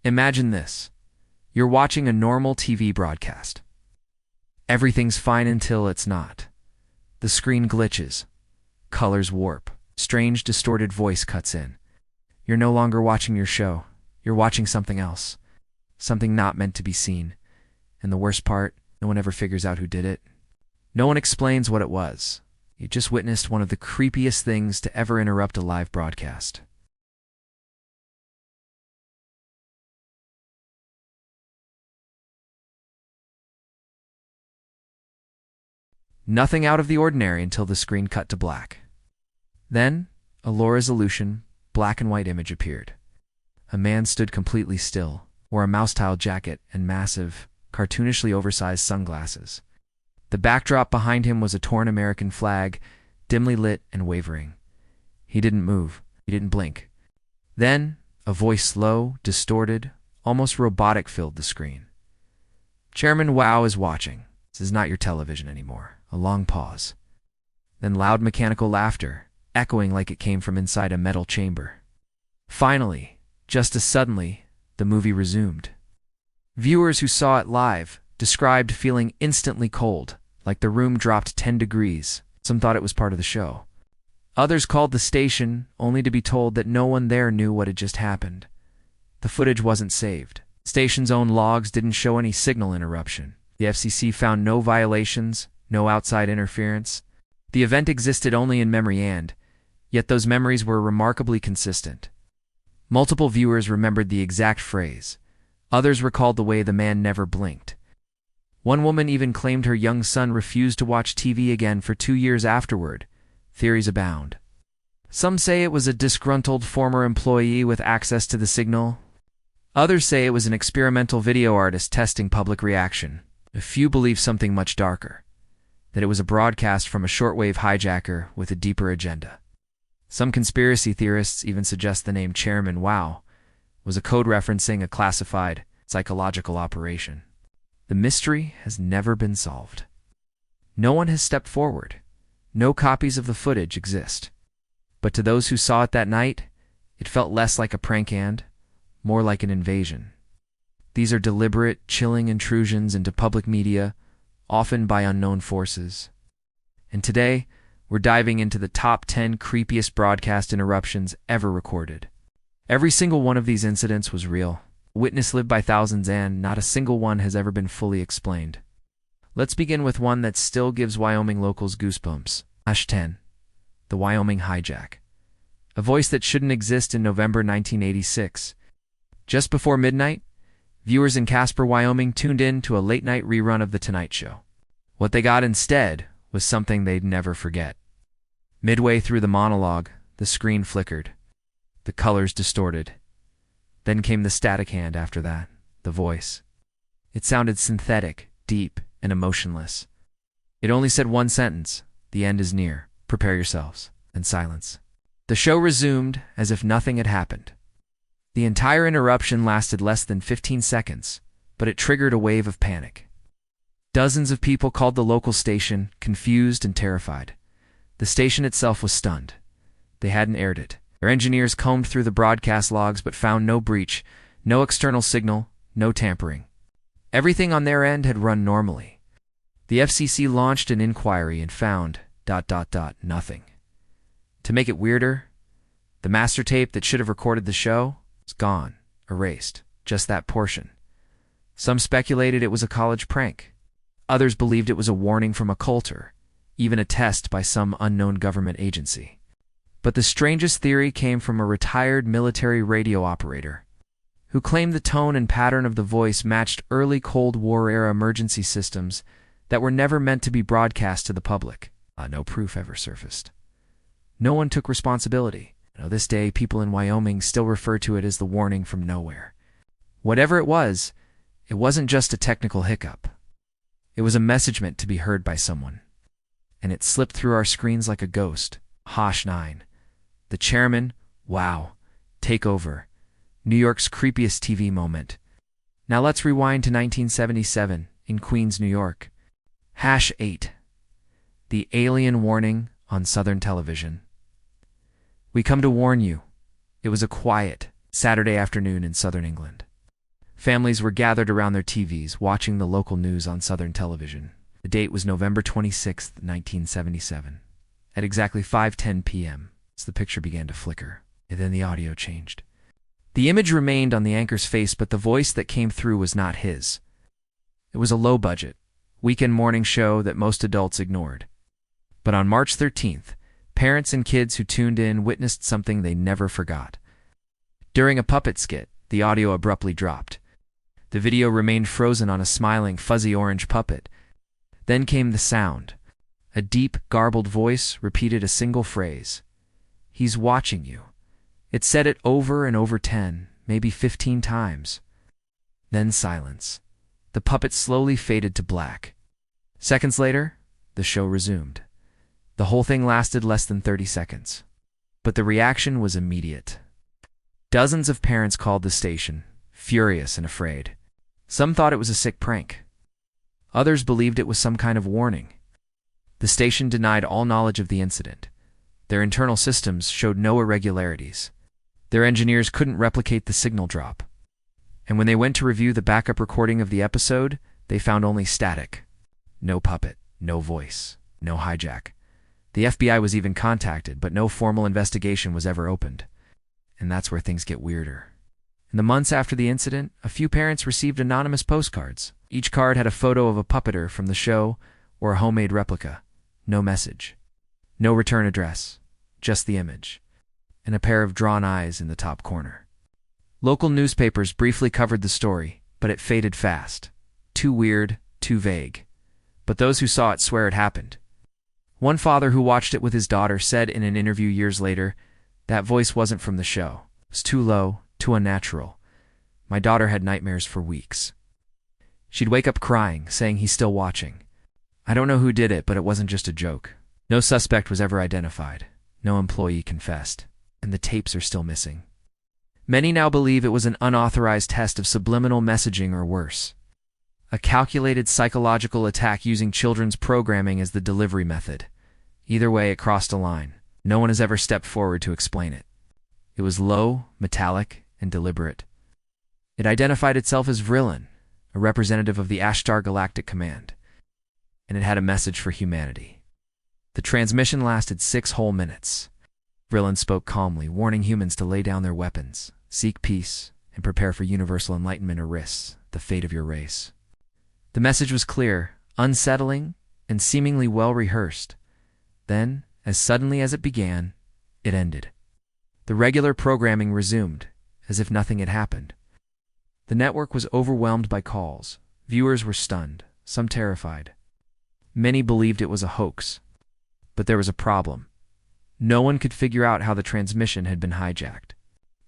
Imagine this. You're watching a normal TV broadcast. Everything's fine until it's not. The screen glitches. Colors warp. Strange, distorted voice cuts in. You're no longer watching your show. You're watching something else. Something not meant to be seen. And the worst part, no one ever figures out who did it. No one explains what it was. You just witnessed one of the creepiest things to ever interrupt a live broadcast. Nothing out of the ordinary until the screen cut to black. Then, a low-resolution, black-and-white image appeared. A man stood completely still, wore a mouse-tile jacket and massive, cartoonishly oversized sunglasses. The backdrop behind him was a torn American flag, dimly lit and wavering. He didn't move. He didn't blink. Then, a voice slow, distorted, almost robotic filled the screen. Chairman Wow is watching. This is not your television anymore. A long pause. Then loud mechanical laughter, echoing like it came from inside a metal chamber. Finally, just as suddenly, the movie resumed. Viewers who saw it live described feeling instantly cold, like the room dropped 10 degrees. Some thought it was part of the show. Others called the station, only to be told that no one there knew what had just happened. The footage wasn't saved. The station's own logs didn't show any signal interruption. The FCC found no violations, no outside interference. The event existed only in memory and, yet those memories were remarkably consistent. Multiple viewers remembered the exact phrase. Others recalled the way the man never blinked. One woman even claimed her young son refused to watch TV again for 2 years afterward. Theories abound. Some say it was a disgruntled former employee with access to the signal. Others say it was an experimental video artist testing public reaction. A few believe something much darker, that it was a broadcast from a shortwave hijacker with a deeper agenda. Some conspiracy theorists even suggest the name Chairman Wow was a code referencing a classified psychological operation. The mystery has never been solved. No one has stepped forward. No copies of the footage exist. But to those who saw it that night, it felt less like a prank and more like an invasion. These are deliberate, chilling intrusions into public media, often by unknown forces. And today, we're diving into the top 10 creepiest broadcast interruptions ever recorded. Every single one of these incidents was real. Witness lived by thousands and not a single one has ever been fully explained. Let's begin with one that still gives Wyoming locals goosebumps. 10. The Wyoming Hijack. A voice that shouldn't exist in November 1986. Just before midnight, viewers in Casper, Wyoming tuned in to a late-night rerun of The Tonight Show. What they got instead was something they'd never forget. Midway through the monologue, the screen flickered. The colors distorted. Then came the static hand after that, the voice. It sounded synthetic, deep, and emotionless. It only said one sentence: "The end is near. Prepare yourselves." And silence. The show resumed as if nothing had happened. The entire interruption lasted less than 15 seconds, but it triggered a wave of panic. Dozens of people called the local station, confused and terrified. The station itself was stunned. They hadn't aired it. Their engineers combed through the broadcast logs but found no breach, no external signal, no tampering. Everything on their end had run normally. The FCC launched an inquiry and found ... nothing. To make it weirder, the master tape that should have recorded the show was gone, erased, just that portion. Some speculated it was a college prank. Others believed it was a warning from a culprit, even a test by some unknown government agency. But the strangest theory came from a retired military radio operator who claimed the tone and pattern of the voice matched early Cold War-era emergency systems that were never meant to be broadcast to the public. No proof ever surfaced. No one took responsibility. This day, people in Wyoming still refer to it as the warning from nowhere. Whatever it wasn't just a technical hiccup. It was a message meant to be heard by someone. And it slipped through our screens like a ghost. 9. The Chairman, Wow, Takeover, New York's creepiest TV moment. Now let's rewind to 1977 in Queens, New York. 8. The Alien Warning on Southern Television. We come to warn you. It was a quiet Saturday afternoon in southern England. Families were gathered around their TVs, watching the local news on Southern television. The date was November 26, 1977. At exactly 5:10 p.m., the picture began to flicker, and then the audio changed. The image remained on the anchor's face, but the voice that came through was not his. It was a low-budget, weekend morning show that most adults ignored. But on March 13th, parents and kids who tuned in witnessed something they never forgot. During a puppet skit, the audio abruptly dropped. The video remained frozen on a smiling, fuzzy orange puppet. Then came the sound. A deep, garbled voice repeated a single phrase. "He's watching you." It said it over and over 10, maybe 15 times. Then silence. The puppet slowly faded to black. Seconds later, the show resumed. The whole thing lasted less than 30 seconds. But the reaction was immediate. Dozens of parents called the station, furious and afraid. Some thought it was a sick prank. Others believed it was some kind of warning. The station denied all knowledge of the incident. Their internal systems showed no irregularities. Their engineers couldn't replicate the signal drop. And when they went to review the backup recording of the episode, they found only static. No puppet, no voice, no hijack. The FBI was even contacted, but no formal investigation was ever opened. And that's where things get weirder. In the months after the incident, a few parents received anonymous postcards. Each card had a photo of a puppeter from the show or a homemade replica. No message. No return address. Just the image. And a pair of drawn eyes in the top corner. Local newspapers briefly covered the story, but it faded fast. Too weird, too vague. But those who saw it swear it happened. One father who watched it with his daughter said in an interview years later, "That voice wasn't from the show. It was too low, too unnatural. My daughter had nightmares for weeks." She'd wake up crying, saying he's still watching. I don't know who did it, but it wasn't just a joke. No suspect was ever identified. No employee confessed. And the tapes are still missing. Many now believe it was an unauthorized test of subliminal messaging or worse. A calculated psychological attack using children's programming as the delivery method. Either way, it crossed a line. No one has ever stepped forward to explain it. It was low, metallic, and deliberate. It identified itself as Vrillin, a representative of the Ashtar Galactic Command. And it had a message for humanity. The transmission lasted 6 whole minutes. Vrillin spoke calmly, warning humans to lay down their weapons, seek peace, and prepare for universal enlightenment or risks, the fate of your race. The message was clear, unsettling, and seemingly well-rehearsed. Then, as suddenly as it began, it ended. The regular programming resumed, as if nothing had happened. The network was overwhelmed by calls. Viewers were stunned, some terrified. Many believed it was a hoax. But there was a problem. No one could figure out how the transmission had been hijacked.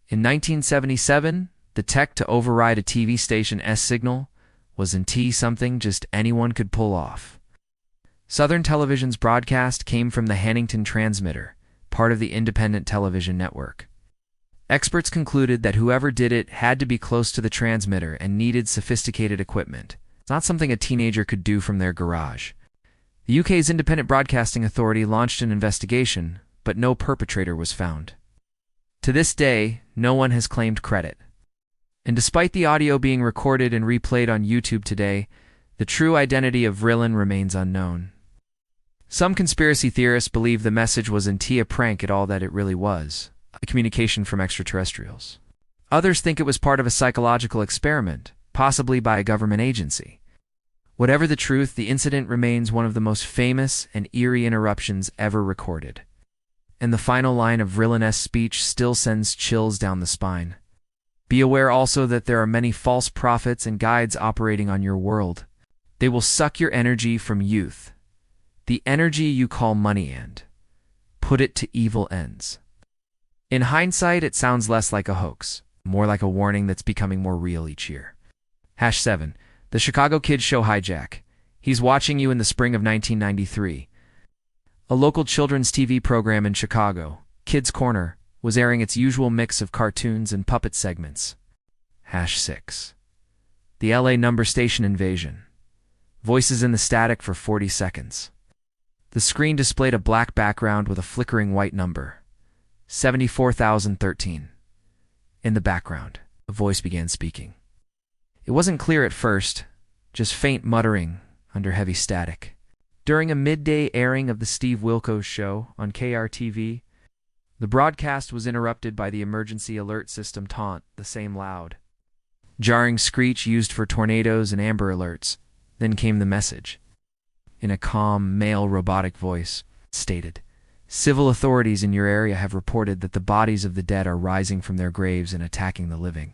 In 1977, the tech to override a TV station's signal wasn't something just anyone could pull off. Southern Television's broadcast came from the Hannington transmitter, part of the independent television network. Experts concluded that whoever did it had to be close to the transmitter and needed sophisticated equipment. It's not something a teenager could do from their garage. The UK's Independent Broadcasting Authority launched an investigation, but no perpetrator was found. To this day, no one has claimed credit. And despite the audio being recorded and replayed on YouTube today, the true identity of Vrillin remains unknown. Some conspiracy theorists believe the message wasn't a prank at all, that it really was a communication from extraterrestrials. Others think it was part of a psychological experiment, possibly by a government agency. Whatever the truth, the incident remains one of the most famous and eerie interruptions ever recorded. And the final line of Vrillin's speech still sends chills down the spine. Be aware also that there are many false prophets and guides operating on your world. They will suck your energy from youth, the energy you call money, and put it to evil ends. In hindsight, it sounds less like a hoax, more like a warning that's becoming more real each year. #7. The Chicago Kids show Hijack. He's watching you in the spring of 1993. A local children's TV program in Chicago, Kids Corner, was airing its usual mix of cartoons and puppet segments. #6. The LA number station invasion. Voices in the static for 40 seconds. The screen displayed a black background with a flickering white number. 74,013. In the background, a voice began speaking. It wasn't clear at first, just faint muttering under heavy static. During a midday airing of the Steve Wilkos Show on KRTV, the broadcast was interrupted by the emergency alert system taunt, the same loud, jarring screech used for tornadoes and Amber Alerts. Then came the message. In a calm, male robotic voice, it stated, "Civil authorities in your area have reported that the bodies of the dead are rising from their graves and attacking the living.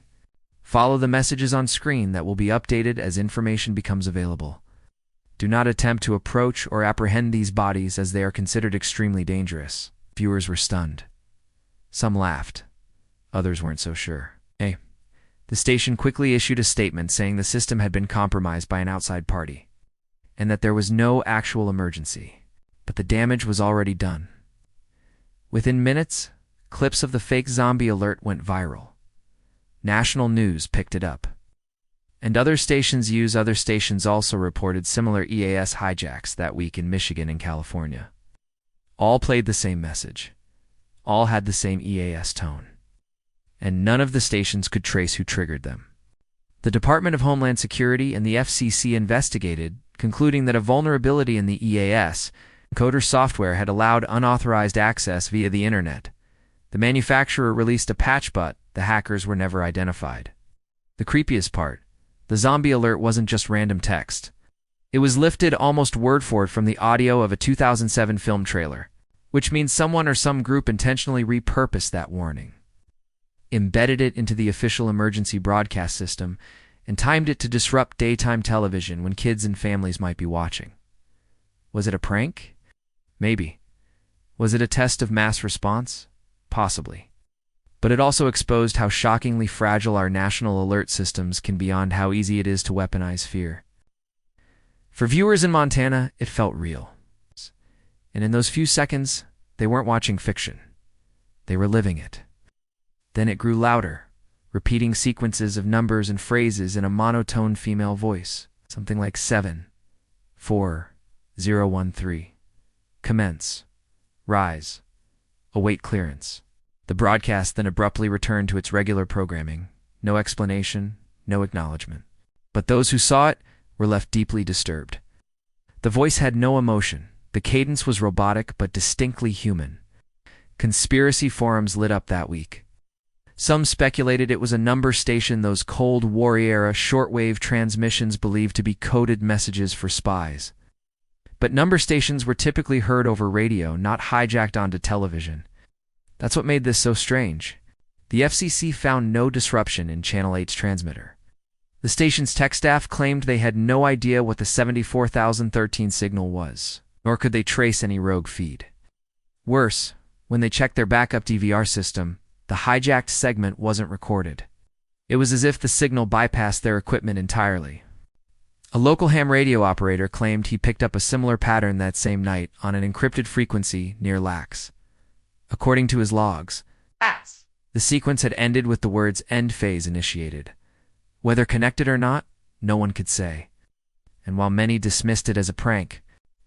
Follow the messages on screen that will be updated as information becomes available. Do not attempt to approach or apprehend these bodies as they are considered extremely dangerous." Viewers were stunned. Some laughed. Others weren't so sure. The station quickly issued a statement saying the system had been compromised by an outside party, and that there was no actual emergency. But the damage was already done. Within minutes, clips of the fake zombie alert went viral. National news picked it up. And other stations also reported similar EAS hijacks that week in Michigan and California. All played the same message. All had the same EAS tone. And none of the stations could trace who triggered them. The Department of Homeland Security and the FCC investigated, concluding that a vulnerability in the EAS encoder software had allowed unauthorized access via the internet. The manufacturer released a patch, but the hackers were never identified. The creepiest part, the zombie alert wasn't just random text. It was lifted almost word for word from the audio of a 2007 film trailer, which means someone or some group intentionally repurposed that warning, embedded it into the official emergency broadcast system, and timed it to disrupt daytime television when kids and families might be watching. Was it a prank? Maybe. Was it a test of mass response? Possibly. But it also exposed how shockingly fragile our national alert systems can be beyond how easy it is to weaponize fear. For viewers in Montana, it felt real. And in those few seconds, they weren't watching fiction. They were living it. Then it grew louder, repeating sequences of numbers and phrases in a monotone female voice, something like 7, 4, 0, 1, 3. Commence. Rise. Await clearance. The broadcast then abruptly returned to its regular programming. No explanation, no acknowledgement. But those who saw it were left deeply disturbed. The voice had no emotion. The cadence was robotic but distinctly human. Conspiracy forums lit up that week. Some speculated it was a number station, those Cold War-era shortwave transmissions believed to be coded messages for spies. But number stations were typically heard over radio, not hijacked onto television. That's what made this so strange. The FCC found no disruption in Channel 8's transmitter. The station's tech staff claimed they had no idea what the 74,013 signal was, nor could they trace any rogue feed. Worse, when they checked their backup DVR system, the hijacked segment wasn't recorded. It was as if the signal bypassed their equipment entirely. A local ham radio operator claimed he picked up a similar pattern that same night on an encrypted frequency near Lax. According to his logs, the sequence had ended with the words "end phase initiated." Whether connected or not, no one could say. And while many dismissed it as a prank,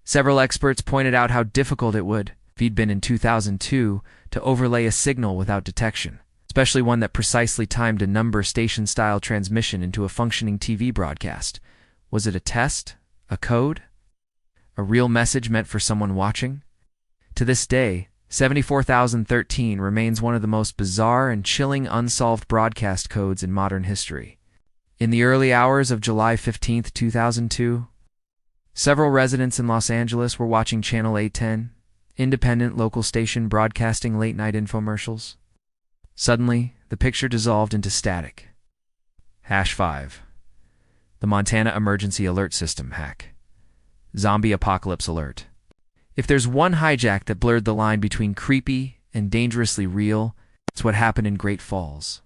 several experts pointed out how difficult it would, if he'd been in 2002, to overlay a signal without detection, especially one that precisely timed a number station-style transmission into a functioning TV broadcast. Was it a test? A code? A real message meant for someone watching? To this day, 74,013 remains one of the most bizarre and chilling unsolved broadcast codes in modern history. In the early hours of July 15, 2002, several residents in Los Angeles were watching Channel 810, independent local station broadcasting late-night infomercials. Suddenly, the picture dissolved into static. #5. The Montana Emergency Alert System hack. Zombie Apocalypse Alert. If there's one hijack that blurred the line between creepy and dangerously real, it's what happened in Great Falls,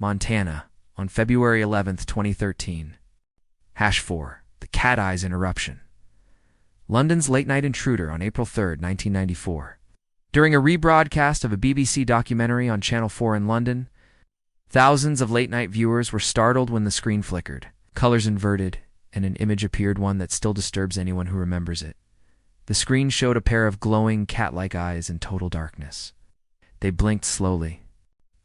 Montana, on February 11, 2013. #4. The Cat Eyes Interruption. London's late-night intruder on April 3, 1994. During a rebroadcast of a BBC documentary on Channel 4 in London, thousands of late-night viewers were startled when the screen flickered, colors inverted, and an image appeared, one that still disturbs anyone who remembers it. The screen showed a pair of glowing, cat-like eyes in total darkness. They blinked slowly.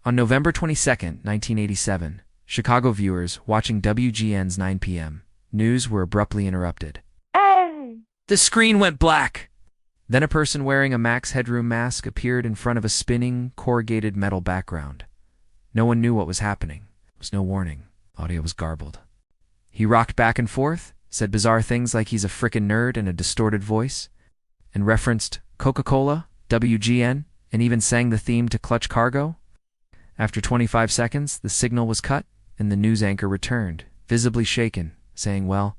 On November 22, 1987, Chicago viewers watching WGN's 9 p.m. news were abruptly interrupted. The screen went black. Then a person wearing a Max Headroom mask appeared in front of a spinning, corrugated metal background. No one knew what was happening. There was no warning. Audio was garbled. He rocked back and forth, said bizarre things like he's a frickin' nerd in a distorted voice, and referenced Coca-Cola, WGN, and even sang the theme to Clutch Cargo. After 25 seconds, the signal was cut, and the news anchor returned, visibly shaken, saying, "Well,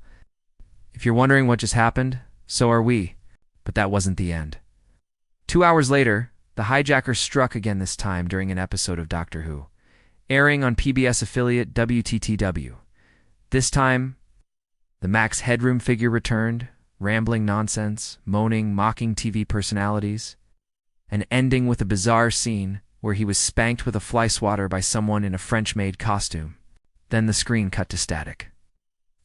if you're wondering what just happened, so are we." But that wasn't the end. 2 hours later, the hijacker struck again, this time during an episode of Doctor Who, airing on PBS affiliate WTTW. This time, the Max Headroom figure returned, rambling nonsense, moaning, mocking TV personalities, and ending with a bizarre scene where he was spanked with a fly swatter by someone in a French-made costume. Then the screen cut to static.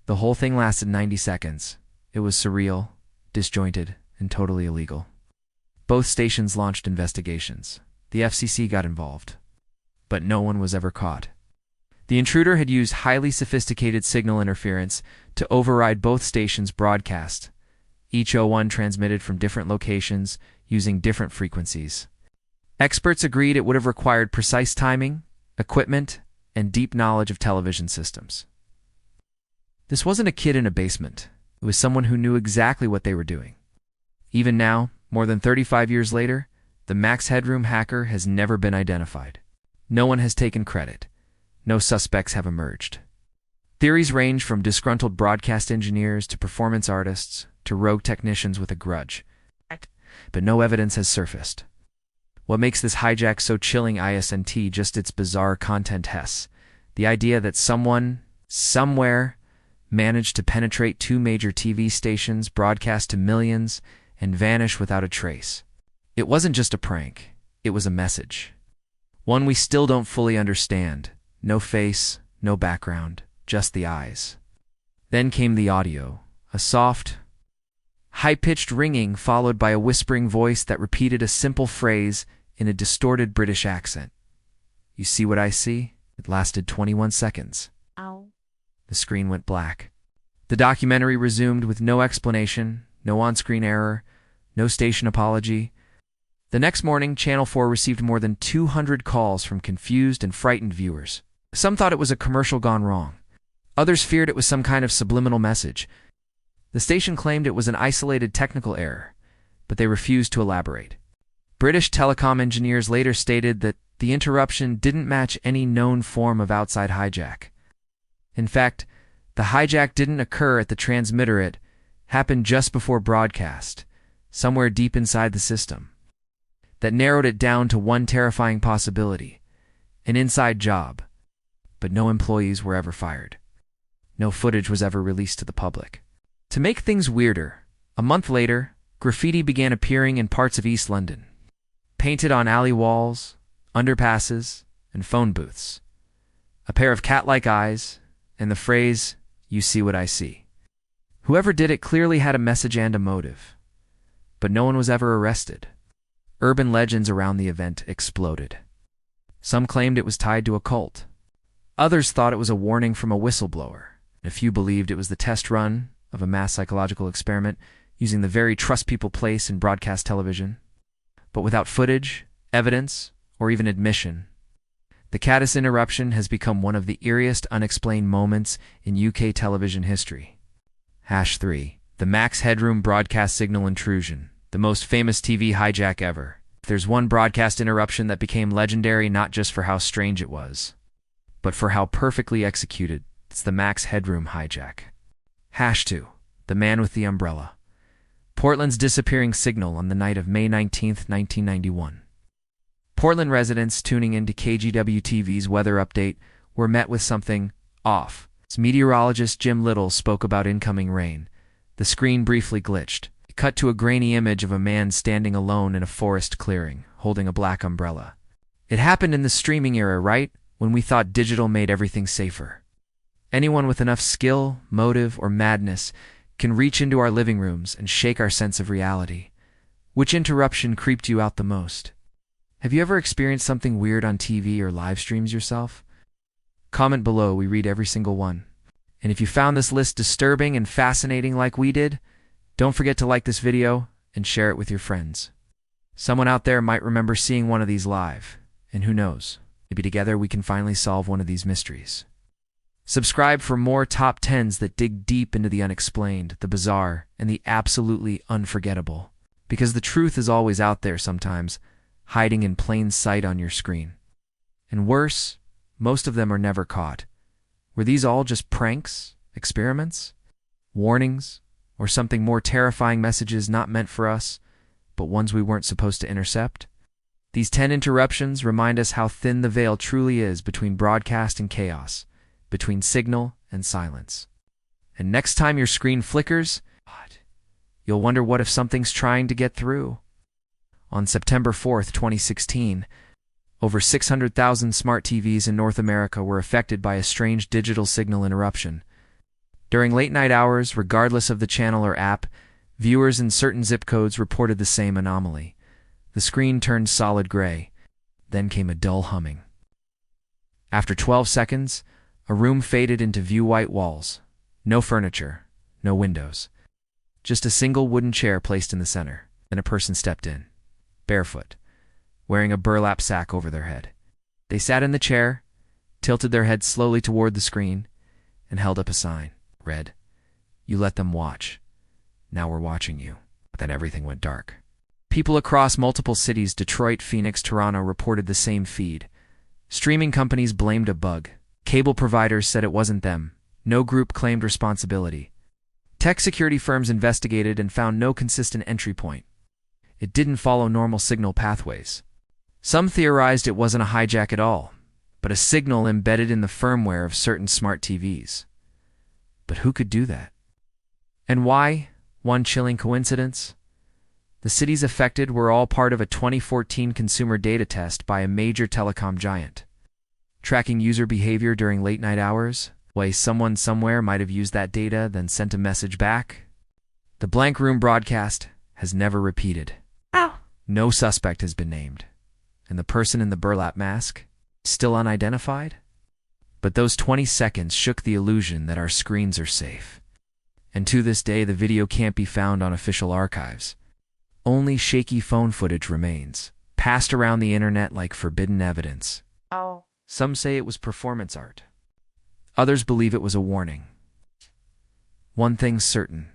The whole thing lasted 90 seconds. It was surreal, disjointed, and totally illegal. Both stations launched investigations. The FCC got involved. But no one was ever caught. The intruder had used highly sophisticated signal interference to override both stations' broadcast. Each O1 transmitted from different locations using different frequencies. Experts agreed it would have required precise timing, equipment, and deep knowledge of television systems. This wasn't a kid in a basement. It was someone who knew exactly what they were doing. Even now, more than 35 years later, the Max Headroom hacker has never been identified. No one has taken credit. No suspects have emerged. Theories range from disgruntled broadcast engineers to performance artists to rogue technicians with a grudge. But no evidence has surfaced. What makes this hijack so chilling isn't just its bizarre content hess. The idea that someone, somewhere, managed to penetrate 2 major TV stations, broadcast to millions, and vanish without a trace. It wasn't just a prank. It was a message. One we still don't fully understand. No face, no background, just the eyes. Then came the audio, a soft, high-pitched ringing followed by a whispering voice that repeated a simple phrase in a distorted British accent. "You see what I see?" It lasted 21 seconds. Ow. The screen went black. The documentary resumed with no explanation, no on-screen error, no station apology. The next morning, Channel 4 received more than 200 calls from confused and frightened viewers. Some thought it was a commercial gone wrong. Others feared it was some kind of subliminal message. The station claimed it was an isolated technical error, but they refused to elaborate. British telecom engineers later stated that the interruption didn't match any known form of outside hijack. In fact, the hijack didn't occur at the transmitter. It happened just before broadcast, somewhere deep inside the system. That narrowed it down to one terrifying possibility: an inside job. But no employees were ever fired. No footage was ever released to the public. To make things weirder, a month later, graffiti began appearing in parts of East London, painted on alley walls, underpasses, and phone booths. A pair of cat-like eyes, and the phrase, "You see what I see." Whoever did it clearly had a message and a motive. But no one was ever arrested. Urban legends around the event exploded. Some claimed it was tied to a cult. Others thought it was a warning from a whistleblower. A few believed it was the test run of a mass psychological experiment using the very trust people place in broadcast television. But without footage, evidence, or even admission, the Caddis interruption has become one of the eeriest unexplained moments in UK television history. #3. The Max Headroom broadcast signal intrusion, the most famous TV hijack ever. There's one broadcast interruption that became legendary not just for how strange it was, but for how perfectly executed. It's the Max Headroom hijack. #2. The man with the umbrella. Portland's disappearing signal on the night of May 19, 1991. Portland residents tuning into KGW-TV's weather update were met with something off. As meteorologist Jim Little spoke about incoming rain, the screen briefly glitched. It cut to a grainy image of a man standing alone in a forest clearing, holding a black umbrella. It happened in the streaming era, right? When we thought digital made everything safer. Anyone with enough skill, motive, or madness can reach into our living rooms and shake our sense of reality. Which interruption creeped you out the most? Have you ever experienced something weird on TV or live streams yourself? Comment below, we read every single one. And if you found this list disturbing and fascinating like we did, don't forget to like this video and share it with your friends. Someone out there might remember seeing one of these live, and who knows, maybe together we can finally solve one of these mysteries. Subscribe for more top 10s that dig deep into the unexplained, the bizarre, and the absolutely unforgettable. Because the truth is always out there sometimes, hiding in plain sight on your screen. And worse, most of them are never caught. Were these all just pranks, experiments, warnings, or something more terrifying, messages not meant for us, but ones we weren't supposed to intercept? These 10 interruptions remind us how thin the veil truly is between broadcast and chaos, between signal and silence. And next time your screen flickers, you'll wonder what if something's trying to get through. On September 4th, 2016, over 600,000 smart TVs in North America were affected by a strange digital signal interruption. During late-night hours, regardless of the channel or app, viewers in certain zip codes reported the same anomaly. The screen turned solid gray. Then came a dull humming. After 12 seconds, a room faded into view-white walls. No furniture, no windows. Just a single wooden chair placed in the center. Then a person stepped in, barefoot, wearing a burlap sack over their head. They sat in the chair, tilted their heads slowly toward the screen, and held up a sign. Read, "You let them watch. Now we're watching you." Then everything went dark. People across multiple cities, Detroit, Phoenix, Toronto, reported the same feed. Streaming companies blamed a bug. Cable providers said it wasn't them. No group claimed responsibility. Tech security firms investigated and found no consistent entry point. It didn't follow normal signal pathways. Some theorized it wasn't a hijack at all, but a signal embedded in the firmware of certain smart TVs. But who could do that? And why? One chilling coincidence? The cities affected were all part of a 2014 consumer data test by a major telecom giant. Tracking user behavior during late-night hours, way someone somewhere might have used that data, then sent a message back. The blank room broadcast has never repeated. Ow. No suspect has been named. And the person in the burlap mask? Still unidentified? But those 20 seconds shook the illusion that our screens are safe. And to this day, the video can't be found on official archives. Only shaky phone footage remains, passed around the internet like forbidden evidence. Oh. Some say it was performance art. Others believe it was a warning. One thing's certain.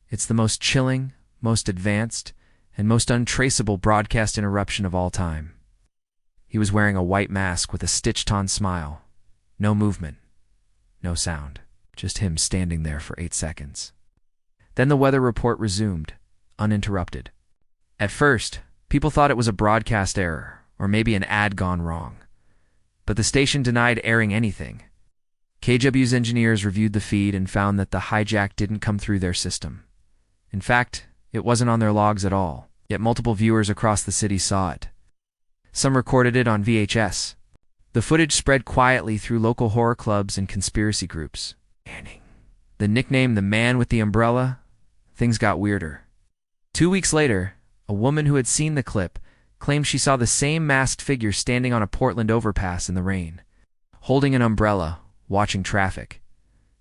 It's the most chilling, most advanced, and most untraceable broadcast interruption of all time. He was wearing a white mask with a stitched-on smile. No movement. No sound. Just him standing there for 8 seconds. Then the weather report resumed, uninterrupted. At first, people thought it was a broadcast error, or maybe an ad gone wrong. But the station denied airing anything. KW's engineers reviewed the feed and found that the hijack didn't come through their system. In fact, it wasn't on their logs at all, yet multiple viewers across the city saw it. Some recorded it on VHS. The footage spread quietly through local horror clubs and conspiracy groups. The nickname "the man with the umbrella," things got weirder. 2 weeks later, a woman who had seen the clip claimed she saw the same masked figure standing on a Portland overpass in the rain, holding an umbrella, watching traffic.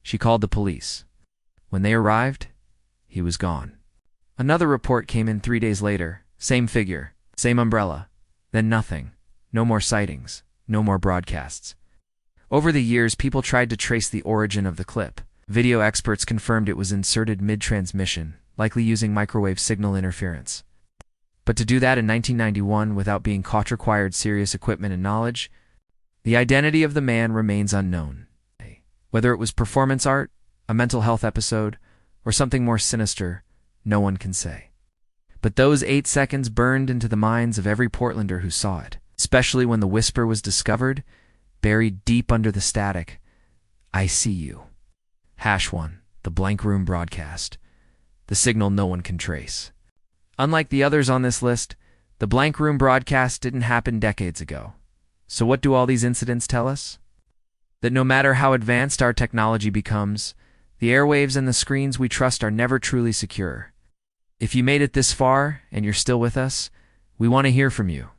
She called the police. When they arrived, he was gone. Another report came in 3 days later. Same figure, same umbrella. Then nothing. No more sightings. No more broadcasts. Over the years, people tried to trace the origin of the clip. Video experts confirmed it was inserted mid-transmission, likely using microwave signal interference. But to do that in 1991 without being caught required serious equipment and knowledge. The identity of the man remains unknown. Whether it was performance art, a mental health episode, or something more sinister, no one can say. But those 8 seconds burned into the minds of every Portlander who saw it, especially when the whisper was discovered, buried deep under the static. "I see you." #1, the blank room broadcast. The signal no one can trace. Unlike the others on this list, the blank room broadcast didn't happen decades ago. So what do all these incidents tell us? That no matter how advanced our technology becomes, the airwaves and the screens we trust are never truly secure. If you made it this far and you're still with us, we want to hear from you.